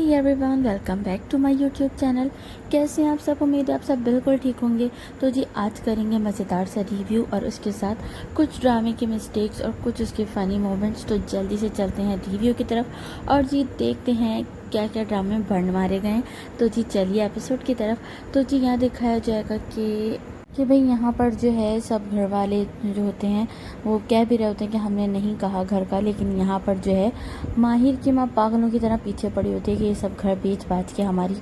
Everyone, welcome back to my YouTube channel. कैसे हैं आप सब? उम्मीद है आप सब बिल्कुल ठीक होंगे। तो जी आज करेंगे मज़ेदार सा रिव्यू और उसके साथ कुछ ड्रामे के मिस्टेक्स और कुछ उसके फ़नी मोमेंट्स। तो जल्दी से चलते हैं रिव्यू की तरफ और जी देखते हैं क्या क्या ड्रामे में बंड मारे गए हैं। तो जी चलिए एपिसोड की तरफ। तो जी यहाँ दिखाया जाएगा कि भाई यहाँ पर जो है सब घर वाले जो होते हैं वो कह भी रहे होते हैं कि हमने नहीं कहा घर का, लेकिन यहाँ पर जो है माहिर की माँ पागलों की तरह पीछे पड़ी होती है कि ये सब घर बेच बाच के हमारी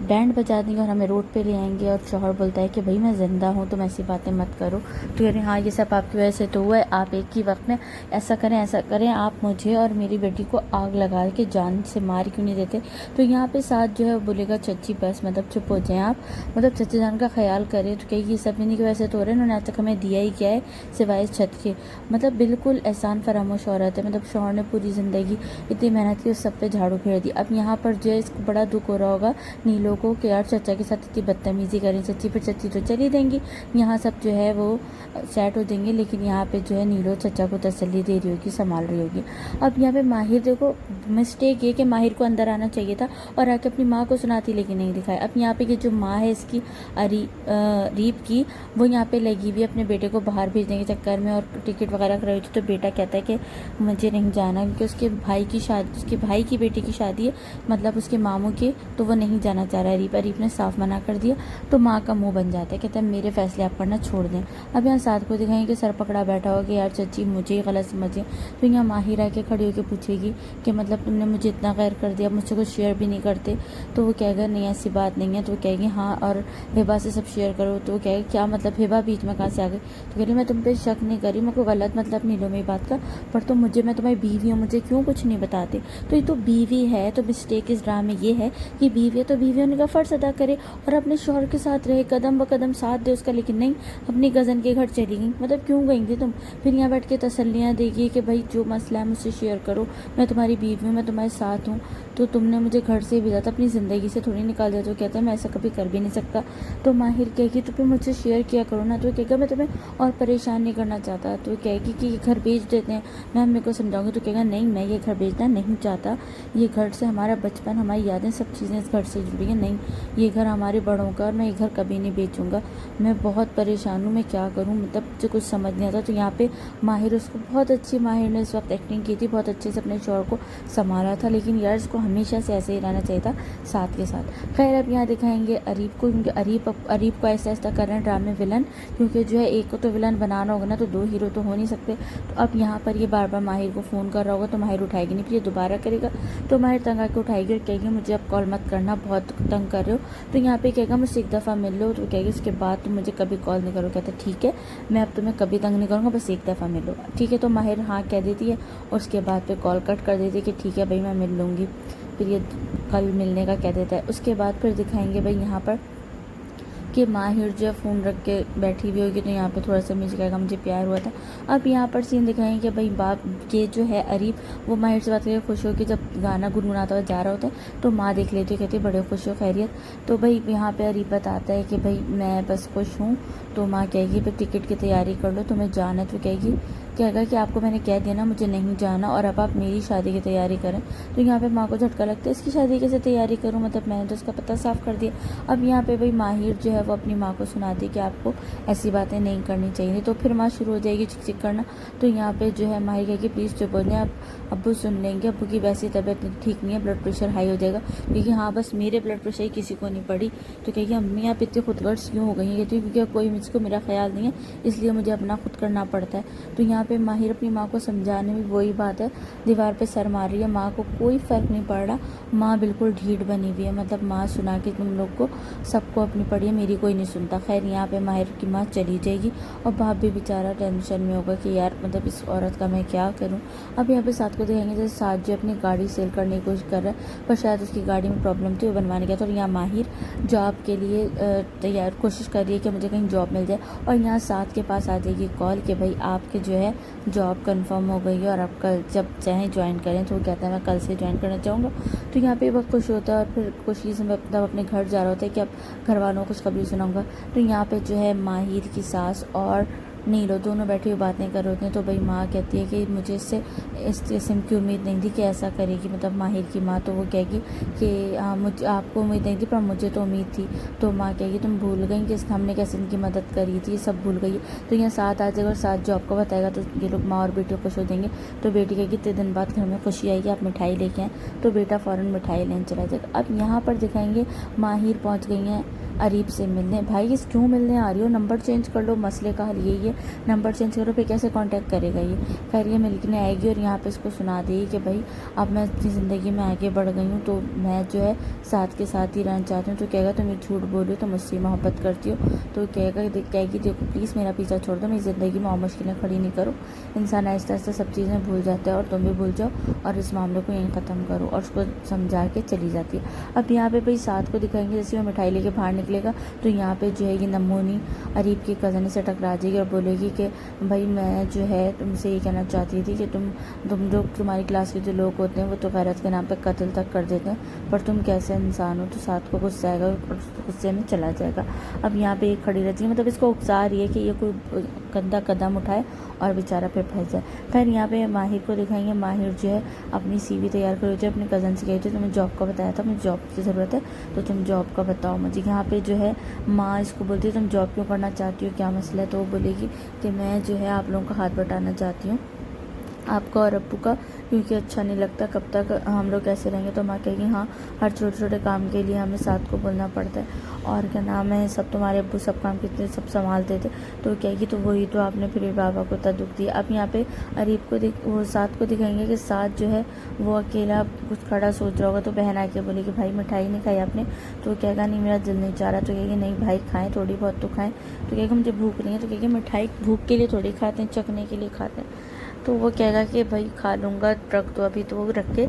बैंड बजा देंगे और हमें रोड पे ले आएंगे। और शौहर बोलता है कि भाई मैं ज़िंदा हूँ, तुम ऐसी बातें मत करो। तो कह रहे हाँ ये सब आपकी वजह से तो हुआ है, आप एक ही वक्त में ऐसा करें, आप मुझे और मेरी बेटी को आग लगा के जान से मार क्यों नहीं देते। तो यहाँ पे साथ जो है बोलेगा चच्ची बस मतलब चुप हो जाएं आप, मतलब चच्ची जान का ख्याल करें। तो कहेगी ये सब इन्हीं की वजह से तो हो रहे हैं, उन्होंने आज तक हमें दिया ही क्या है सिवाय इस छत के। मतलब बिल्कुल एहसान फरामोश औरत है। मतलब शौहर ने पूरी ज़िंदगी इतनी मेहनत की, उस सब पे झाड़ू फेर दी। अब यहाँ पर जो है इसको बड़ा दुख हो रहा होगा नीलो को कि यार चचा के साथ इतनी बदतमीजी करें चच्ची, फिर चच्ची तो चली देंगी, यहाँ सब जो है वो सेट हो जाएंगे। लेकिन यहाँ पे जो है नीलो चचा को तसल्ली दे रही होगी, संभाल रही होगी। अब यहाँ पे माहिर देखो मिस्टेक ये कि माहिर को अंदर आना चाहिए था और आके अपनी माँ को सुनाती, लेकिन नहीं दिखाया। अब यहाँ पे कि जो माँ है इसकी रीप की, वो यहाँ पे लगी हुई अपने बेटे को बाहर भेजने के चक्कर में और टिकट वगैरह कराई थी। तो बेटा कहता है कि मुझे नहीं जाना क्योंकि उसके भाई की शादी, उसके भाई की बेटी की शादी है, मतलब उसके मामू की, तो वो नहीं जाना चाह रहा है। रीप ने साफ मना कर दिया। तो माँ का मुंह बन जाता है, कहता है मेरे फैसले आप करना छोड़ दें। अब यहाँ साथ को दिखाएंगे कि सर पकड़ा बैठा हो कि यार चच्ची मुझे गलत समझे। तो यहाँ माहिर आके खड़ी होकर पूछेगी कि मतलब तुमने मुझे इतना गैर कर दिया, मुझसे कुछ शेयर भी नहीं करते। तो वो कहेगा नहीं ऐसी बात नहीं है। तो वो कहेगी हाँ और हिबा से सब शेयर करो। तो वो कहेगा क्या मतलब हिबा बीच में कहाँ से आ गई। तो कह रही मैं तुम पे शक नहीं करी, मेरे को गलत मतलब नहीं लो मेरी बात का, पर तो मुझे, मैं तुम्हारी बीवी हूँ, मुझे क्यों कुछ नहीं बताते। तो ये तो बीवी है, तो मिस्टेक इस ड्रामे में ये है कि बीवी है तो बीवी होने का फ़र्ज़ अदा करे और अपने शौहर के साथ रहे, कदम ब कदम साथ दे उसका। लेकिन नहीं, अपनी कज़न के घर चली गई। मतलब क्यों गई थी तुम? फिर यहाँ बैठ के तसल्लियाँ देगी कि भाई जो मसला है मुझसे शेयर करो, मैं तुम्हारी बीवी हूँ, मैं तुम्हारे साथ हूँ। तो तुमने मुझे घर से भेजा था, अपनी ज़िंदगी से थोड़ी निकाल दिया। तो कहता है मैं ऐसा कभी कर भी नहीं सकता। तो माहिर कहेगी तो फिर मुझसे शेयर किया करो ना। तो कहेगा मैं तुम्हें और परेशान नहीं करना चाहता। तो कहेगी कि ये घर बेच देते हैं, मैं अम्मी को समझाऊंगी। तो कहेगा नहीं मैं ये घर बेचना नहीं चाहता, ये घर से हमारा बचपन, हमारी यादें, सब चीज़ें इस घर से जुड़ी हैं। नहीं ये घर हमारे बड़ों का और मैं ये घर कभी नहीं बेचूंगा। मैं बहुत परेशान हूँ, मैं क्या करूँ, मतलब मुझे कुछ समझ नहीं आता। तो यहाँ पे माहिर उसको बहुत अच्छी, माहिर ने इस वक्त एक्टिंग की थी, बहुत अच्छे से अपने शौहर को संभाला था। लेकिन यार इसको हमेशा से ऐसे ही रहना चाहिए था साथ के साथ। खैर अब यहाँ दिखाएंगे अरीब को, क्योंकि अरीब को ऐसा ऐसा कर रहे हैं ड्रामे विलन, क्योंकि जो है एक को तो विलन बनाना होगा ना, तो दो हीरो तो हो नहीं सकते। तो अब यहाँ पर ये बार बार माहिर को फ़ोन कर रहा होगा तो माहिर उठाएगी नहीं, फिर ये दोबारा करेगा तो माहिर तंग आके उठाएगी और कहेगी मुझे अब कॉल मत करना, बहुत तंग कर रहे हो। तो यहाँ पे कहेगा मुझसे एक दफ़ा मिल लो। तो कहेगी उसके बाद तुम मुझे कभी कॉल नहीं करो। कहता ठीक है मैं अब तुम्हें कभी तंग नहीं करूँगा, बस एक दफ़ा मिल लो। ठीक है तो माहिर हाँ कह देती है और उसके बाद पे कॉल कट कर देती है कि ठीक है भाई मैं मिल लूँगी। फिर ये कल मिलने का कह देता है। उसके बाद फिर दिखाएंगे भाई यहाँ पर कि माहिर जो है फ़ोन रख के बैठी हुई होगी। तो यहाँ पे थोड़ा सा मुझे कहेगा मुझे प्यार हुआ था। अब यहाँ पर सीन दिखाएंगे कि भाई बाप के जो है अरीब, वो माहिर से बात करके खुश हो कि जब गाना गुनगुनाता हुआ जा रहा होता है तो माँ देख लेती है, कहती है बड़े खुश हो खैरियत। तो भाई यहाँ पे अरीब बताता है कि भाई मैं बस खुश हूँ। तो माँ कहेगी भाई टिकट की तैयारी कर लो, तुम्हें जाना है। तो कहेगा कि आपको मैंने कह दिया ना मुझे नहीं जाना और अब आप मेरी शादी की तैयारी करें। तो यहाँ पे माँ को झटका लगता है इसकी शादी कैसे तैयारी करूँ, मतलब मैंने तो उसका पता साफ कर दिया। अब यहाँ पे भाई माहिर जो है वो अपनी माँ को सुनाती है कि आपको ऐसी बातें नहीं करनी चाहिए। तो फिर माँ शुरू हो जाएगी चिक चिक करना। तो यहाँ पे जो है माहिर कहेगी प्लीज़ चुप हो जाए, आप अब्बू सुन लेंगे, अब्बू की वैसी तबीयत ठीक नहीं है, ब्लड प्रेशर हाई हो जाएगा। क्योंकि हाँ बस मेरे ब्लड प्रेशर ही किसी को नहीं पड़ी। तो कहेगी अम्मी आप इतनी खुदगर्ज क्यों हो गई हैं। कहती क्योंकि कोई मुझको मेरा ख्याल नहीं है इसलिए मुझे अपना खुद करना पड़ता है। तो यहाँ पे माहिर अपनी माँ को समझाने में वही बात है, दीवार पे सर मार रही है, माँ को कोई फ़र्क नहीं पड़ रहा, माँ बिल्कुल ढीठ बनी हुई है। मतलब माँ सुना के तुम लोग को सबको अपनी पड़ी है, मेरी कोई नहीं सुनता। खैर यहाँ पे माहिर की माँ चली जाएगी और बाप भी बेचारा टेंशन में होगा कि यार मतलब इस औरत का मैं क्या करूँ। अब यहाँ पे साथ को दिखाएंगे जैसे साथ जो अपनी गाड़ी सेल करने की कोशिश कर रहा है, पर शायद उसकी गाड़ी में प्रॉब्लम थी, वो बनवाने गया था। और यहाँ माहिर जॉब के लिए तैयार कोशिश कर रही है कि मुझे कहीं जॉब मिल जाए। और यहाँ साथ के पास आ जाएगी कॉल कि भाई आपके जो है जॉब कंफर्म हो गई है और आप कल जब चाहें ज्वाइन करें। तो वो कहता है मैं कल से ज्वाइन करना चाहूँगा। तो यहाँ पे बहुत खुश होता है और फिर खुशी से मतलब अपने घर जा रहा होता है कि अब घर वालों को खुशखबरी सुनाऊँगा। तो यहाँ पे जो है माहिर की सास और नहीं लो, दोनों बैठे हुए बातें कर रहे होते हैं। तो भाई माँ कहती है कि मुझे इससे इस किस्म की उम्मीद नहीं थी कि ऐसा करेगी, मतलब माहिर की माँ। तो वो कहेगी कि मुझे आपको उम्मीद नहीं थी पर मुझे तो उम्मीद थी। तो माँ कहेगी तुम भूल गई कि हमने कैसे इनकी मदद करी थी, ये सब भूल गई। तो यहाँ साथ आ जाएगा और साथ जॉब को बताएगा, तो ये लोग माँ और बेटी को खुश हो देंगे। तो बेटी कहेगी इतने दिन बाद घर में खुशी आएगी, आप मिठाई लेके आएँ। तो बेटा फ़ौरन मिठाई लेने चला जाएगा। अब यहाँ पर दिखाएंगे माहिर पहुँच गई हैं अरीब से मिलने। भाई इस क्यों मिलने आ रही हो, नंबर चेंज कर लो, मसले का हल यही है, नंबर चेंज करो, फिर कैसे कांटेक्ट करेगा ये। खैर ये मिलने आएगी और यहाँ पे इसको सुना देगी कि भाई अब मैं अपनी ज़िंदगी में आगे बढ़ गई हूँ, तो मैं जो है साथ के साथ ही रहना चाहती हूँ। तो कहेगा तुम ये झूठ बोल रही हो, तो मुझसे मोहब्बत करती हो। तो कहेगी देखो प्लीज़ मेरा पीछा छोड़ दो, मेरी ज़िंदगी में और मुश्किलें खड़ी नहीं करो। इंसान आहिस्ता आहिस्ता सब चीज़ें भूल जाता है और तुम भी भूल जाओ और इस मामले को यहीं ख़त्म करो, और उसको समझा के चली जाती है। अब यहाँ पे भाई साथ को दिखाएंगे, जैसे वो मिठाई लेके बाहर निकलेगा तो यहाँ पे जो है ये नमूनी अरीब की कज़न से टकरा जाएगी और बोलेगी कि भाई मैं जो है तुमसे ये कहना चाहती थी कि तुम जो तुम्हारी क्लास के जो लोग होते हैं वो तो गैरत के नाम पे कत्ल तक कर देते हैं, पर तुम कैसे इंसान हो। तो साथ को गुस्सा आएगा और गुस्से में चला जाएगा। अब यहाँ पे एक खड़ी रहती है, मतलब इसको उकसा रही है कि ये कोई गंदा कदम उठाए और बेचारा फिर फंस जाए। खैर यहाँ पे माहिर को दिखाएंगे, माहिर जो है अपनी CV तैयार कर रही है, अपने कज़न से कही थी तुम्हें जॉब का बताया था, मुझे जॉब की ज़रूरत है, तो तुम जॉब का बताओ मुझे। यहाँ पे जो है माँ इसको बोलती है तुम जॉब क्यों करना चाहती हो, क्या मसला है। तो वो बोलेगी कि मैं जो है आप लोगों का हाथ बटाना चाहती हूँ, आपका और अब्बू का, क्योंकि अच्छा नहीं लगता कब तक हम लोग कैसे रहेंगे। तो माँ कहेगी हाँ हर छोटे छोटे काम के लिए हमें साथ को बोलना पड़ता है, और क्या नाम है सब तुम्हारे अब्बू सब काम कितने सब संभालते थे। तो कहेगी तो वही तो आपने फिर बाबा को इतना दुख दिया। अब यहाँ पे अरीब को वो साथ को दिखाएंगे कि साथ जो है वो अकेला कुछ खड़ा सोच रहा होगा, तो बहन आके बोलेगी भाई मिठाई नहीं खाई आपने। तो कहेगा नहीं मेरा दिल नहीं चाह रहा। तो कहेगी नहीं भाई खाएँ, थोड़ी बहुत तो खाएँ। तो कहेगा मुझे भूख नहीं है। तो कहेगी मिठाई भूख के लिए थोड़ी खाते हैं, चखने के लिए खाते हैं। तो वो कहेगा कि भाई खा लूँगा, रख दो अभी। तो वो रख के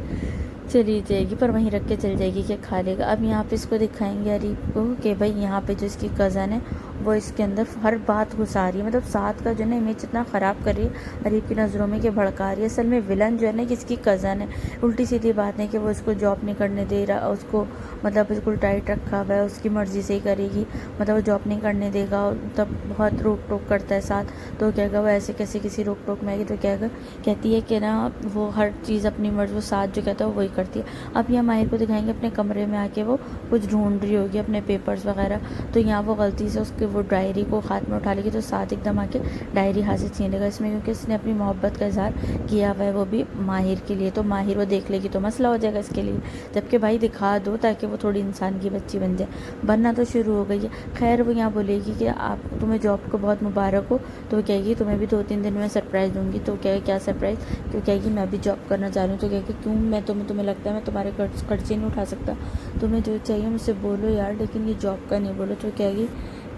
चली जाएगी, पर वहीं रख के चली जाएगी कि खा लेगा। अब यहाँ पे इसको दिखाएंगे अरीब को कि भाई यहाँ पे जो इसकी कज़न है वो इसके अंदर हर बात घुसा रही है, मतलब साथ का जो है ना इमेज इतना ख़राब कर रही है अरीब की नज़रों में कि भड़का रही है। असल में विलन जो है ना कि इसकी कज़न है। उल्टी सीधी बात है कि वो इसको जॉब नहीं करने दे रहा, उसको मतलब बिल्कुल टाइट रखा हुआ है, उसकी मर्ज़ी से ही करेगी, मतलब वो जॉब नहीं करने देगा, तब बहुत रोक टोक करता है साथ। तो कहेगा वो ऐसे कैसे किसी रोक टोक में आएगी। तो कहेगा कहती है कि ना वो हर चीज़ अपनी मर्ज़ी, वो साथ जो कहता है वो वही करती है। अब यहाँ माहिर को दिखाएंगे अपने कमरे में आके वो कुछ ढूंढ रही होगी अपने पेपर्स वगैरह। तो यहाँ वो गलती से उसके वो डायरी को हाथ में उठा लेगी, तो साथ एकदम आके डायरी हाथ से छीन लेगा इसमें, क्योंकि इसने अपनी मोहब्बत का इजहार किया हुआ है वो भी माहिर के लिए। तो माहिर वो देख लेगी तो मसला हो जाएगा इसके लिए, जबकि भाई दिखा दो ताकि वो थोड़ी इंसान की बच्ची बन जाए, बनना तो शुरू हो गई है। खैर वो यहाँ बोलेगी कि आप तुम्हें जॉब को बहुत मुबारक हो। तो वो कहेगी तुम्हें भी 2-3 दिन में सरप्राइज़ दूंगी। तो कहेगी क्या सरप्राइज़। तो कहेगी मैं भी जॉब करना चाह रही हूँ। तो कहेगी क्यों, मैं तुम्हें लगता है मैं तुम्हारे खर्चे नहीं उठा सकता, तुम्हें जो चाहिए मुझसे बोलो यार, लेकिन ये जॉब का नहीं बोलो। तो कहेगी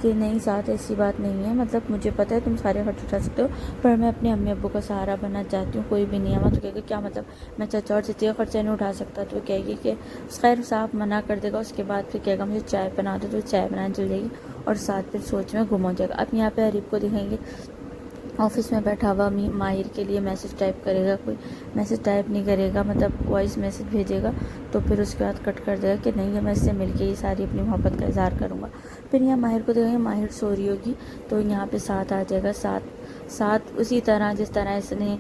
कि नहीं साथ ऐसी बात नहीं है, मतलब मुझे पता है तुम सारे खर्च उठा सकते हो, पर मैं अपने अम्मी अब्बू का सहारा बनना चाहती हूँ, कोई भी नहीं है। तो कहेगी क्या मतलब, मैं चाचा और चची का खर्चा नहीं उठा सकता। तो कहेगी कि खैर साफ मना कर देगा। उसके बाद फिर कहेगा मुझे चाय बना दो, तो चाय बनाने चल जाएगी और साथ फिर सोच में गुम हो जाएगा। अब यहाँ पे अरीब को दिखाएंगे ऑफिस में बैठा हुआ माहिर के लिए मैसेज टाइप करेगा, कोई मैसेज टाइप नहीं करेगा, मतलब वॉइस मैसेज भेजेगा। तो फिर उसके बाद कट कर देगा कि नहीं है मैं इससे मिलके ही सारी अपनी मोहब्बत का इजहार करूँगा। फिर यहाँ माहिर को देखेंगे, माहिर सो रही होगी, तो यहाँ पे साथ आ जाएगा। साथ उसी तरह जिस तरह इसने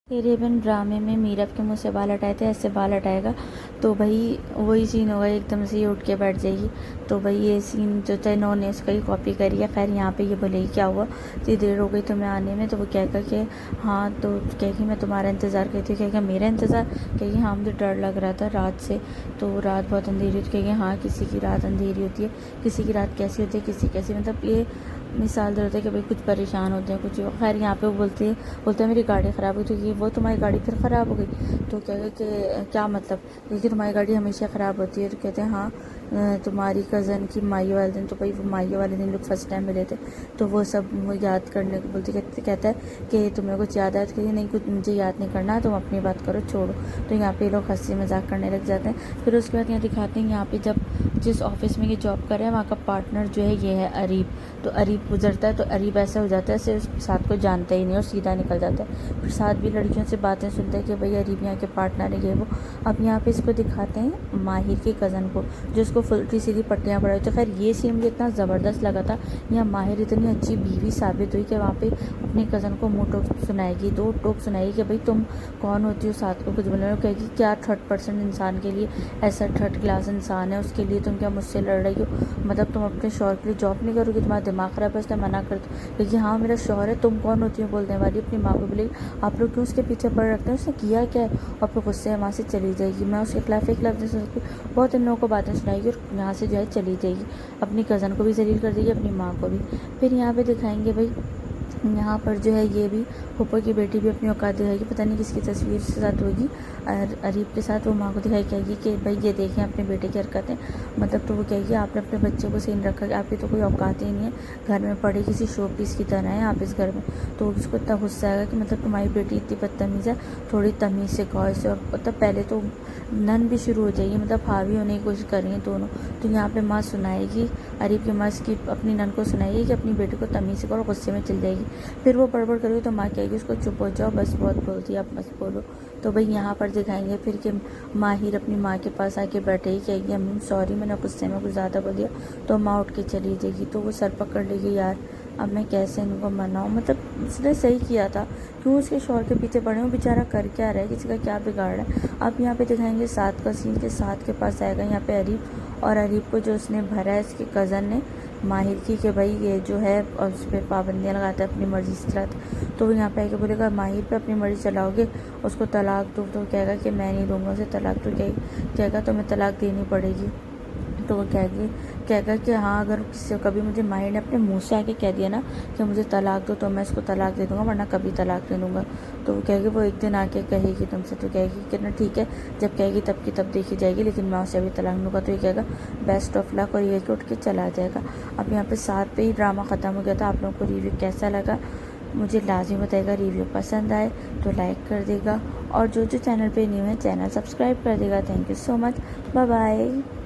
तेरे बिन ड्रामे में मीरब के मुँह से बाल हटाए थे ऐसे बाल हटाएगा। तो भाई वही सीन होगा, एकदम से ये उठ के बैठ जाएगी। तो भाई ये सीन जो था इन्होंने उसका ही कॉपी करी है। खैर यहाँ पे ये बोलेगी क्या हुआ, इतनी देर हो गई तुम्हें आने में। तो वो कहेगा कि हाँ, तो कहेगी मैं तुम्हारा इंतज़ार करती हूँ। कहेगा मेरा इंतज़ार। कहेगी हाँ मुझे डर लग रहा था रात से, तो रात बहुत अंधेरी होती। कहेगी हाँ किसी की रात अंधेरी होती है, किसी की रात कैसी होती है, किसी कैसी, मतलब ये मिसाल दे होता है कि भाई कुछ परेशान होते हैं कुछ। खैर यहाँ पे वो बोलते हैं मेरी गाड़ी ख़राब हुई। तो ये वो तुम्हारी गाड़ी फिर ख़राब हो गई। तो कहेगा कि क्या मतलब, क्योंकि तुम्हारी गाड़ी हमेशा ख़राब होती है। तो कहते हैं हाँ तुम्हारी कज़न की माई वाले दिन। तो भाई वो माई वाले दिन लोग फर्स्ट टाइम मिले थे, तो वो सब वो याद करने को बोलते। कहता है कि तुम्हें कुछ याद आया। तो कहती नहीं कुछ मुझे याद नहीं करना, तुम अपनी बात करो छोड़ो। तो यहाँ पे लोग हंसी मजाक करने लग जाते हैं। फिर उसके बाद यहाँ दिखाते हैं यहाँ पे जब जिस ऑफिस में ये जॉब कर रहे हैं वहाँ का पार्टनर जो है ये है अरीब। तो अरीब गुजरता है, तो अरीब ऐसा हो जाता है सिर्फ साथ को जानता ही नहीं और सीधा निकल जाता है। फिर साथ भी लड़कियों से बातें सुनता है कि भाई अरीब यहाँ के पार्टनर है ये वो। अब यहाँ पे इसको दिखाते हैं माहिर की कज़न को, जो इसको उल्टी सीधी पट्टियाँ पड़ रही। तो खैर ये सीन मुझे इतना ज़बरदस्त लगा था। यहाँ माहिर इतनी अच्छी बीवी साबित हुई कि वहाँ पे अपनी कज़न को मुँह टोक सुनाएगी, 2 टोक सुनाएगी कि भाई तुम कौन होती हो साथ को कुछ बोलने हो। कहेगी क्या 3rd% इंसान के लिए, ऐसा 3rd क्लास इंसान है उसके लिए तुम क्या मुझसे लड़ रही हो, मतलब तुम अपने शौहर के लिए जॉब नहीं करोगी, तुम्हारा दिमाग ख़राब है। उसने मना कर दो, लेकिन हाँ मेरा शौहर है, तुम कौन होती हो बोलने वाली। अपनी माँ को बोलेगी आप लोग क्यों उसके पीछे पड़ रखते हैं, उसने किया क्या है, और फिर गुस्से में वहाँ से चली जाएगी। मैं उसके खिलाफ एक लफ्ज़ नहीं सुन सकती, बहुत इन लोगों को बातें सुनाएगी और यहाँ से जो है चली जाएगी। अपनी कज़न को भी ज़लील कर देगी, अपनी माँ को भी। फिर यहाँ पे दिखाएंगे भाई यहाँ पर जो है ये भी फूफा की बेटी भी अपनी औकात दिखाएगी, पता नहीं किसकी तस्वीर के साथ होगी, अरीब के साथ। वो माँ को दिखाई कहेगी कि भाई ये देखें अपने बेटे की हरकतें, मतलब तो वो कहेगी आपने अपने बच्चे को सही रखा, आपकी तो कोई औकात ही नहीं है, घर में पड़ी किसी शो पीस की तरह है आप इस घर में। तो उसको इतना गुस्सा आएगा कि मतलब तुम्हारी बेटी इतनी बदतमीज़ है, थोड़ी तमीज़ से कहो इसे। और मतलब पहले तो नन भी शुरू हो जाएगी, मतलब हावी होने की कोशिश कर रही हैं दोनों। तो यहाँ पे माँ सुनाएगी, अरीब की माँ की अपनी नन को सुनाएगी कि अपनी बेटी को तमीज़ से करो, गुस्से में चल जाएगी। फिर वो बड़बड़ करेगी तो माँ कहेगी उसको चुप हो जाओ, बस बहुत बोलती है आप मत बोलो। तो भाई यहाँ पर दिखाएंगे फिर कि माहिर अपनी माँ के पास आके बैठेगी, कहेगी अम्मी सॉरी मैंने गुस्से में कुछ ज़्यादा बोल दिया। तो माँ उठ के चली जाएगी। तो वो सर पकड़ लेगी, यार अब मैं कैसे इनको मनाऊँ, मतलब उसने सही किया था, क्यों उसके शौहर के पीछे पड़े, वो बेचारा कर क्या रहा है, किसी का क्या बिगाड़ है। अब यहाँ पे दिखाएंगे 7 का सीन के 7 के पास आएगा यहाँ पे अरीब, और अरीब को जो उसने भरा है इसके कज़न ने माहिर की कि भाई ये जो है और उस पर पाबंदियाँ लगाता है, अपनी मर्ज़ी से चलाता। तो वो यहाँ पे आके बोलेगा माहिर पे अपनी मर्ज़ी चलाओगे, उसको तलाक दो। तो कहेगा कि मैं नहीं दूंगा उसे तलाक। तो कहेगा तुम्हें तलाक देनी पड़ेगी। तो वो कहेगा कि हाँ अगर किसी कभी मुझे माहिर ने अपने मुंह से आके कह दिया ना कि मुझे तलाक दो तो मैं इसको तलाक दे दूँगा, वरना कभी तलाक नहीं दूँगा। तो वो कहेगी वो एक दिन आके कहेगी तुमसे। तो कहेगी कि ना ठीक है, जब कहेगी तब की तब देखी जाएगी, लेकिन मैं उसे अभी तलाक दूँगा। तो ये कहेगा बेस्ट ऑफ लक, और ये कि उठ के चला जाएगा। अब यहाँ पे 7 पे ही ड्रामा ख़त्म हो गया था। आप लोगों को रिव्यू कैसा लगा मुझे लाजमी बताएगा। रिव्यू पसंद आए तो लाइक कर देगा, और जो चैनल पे न्यू है चैनल सब्सक्राइब कर देगा। Thank you so much, bye bye.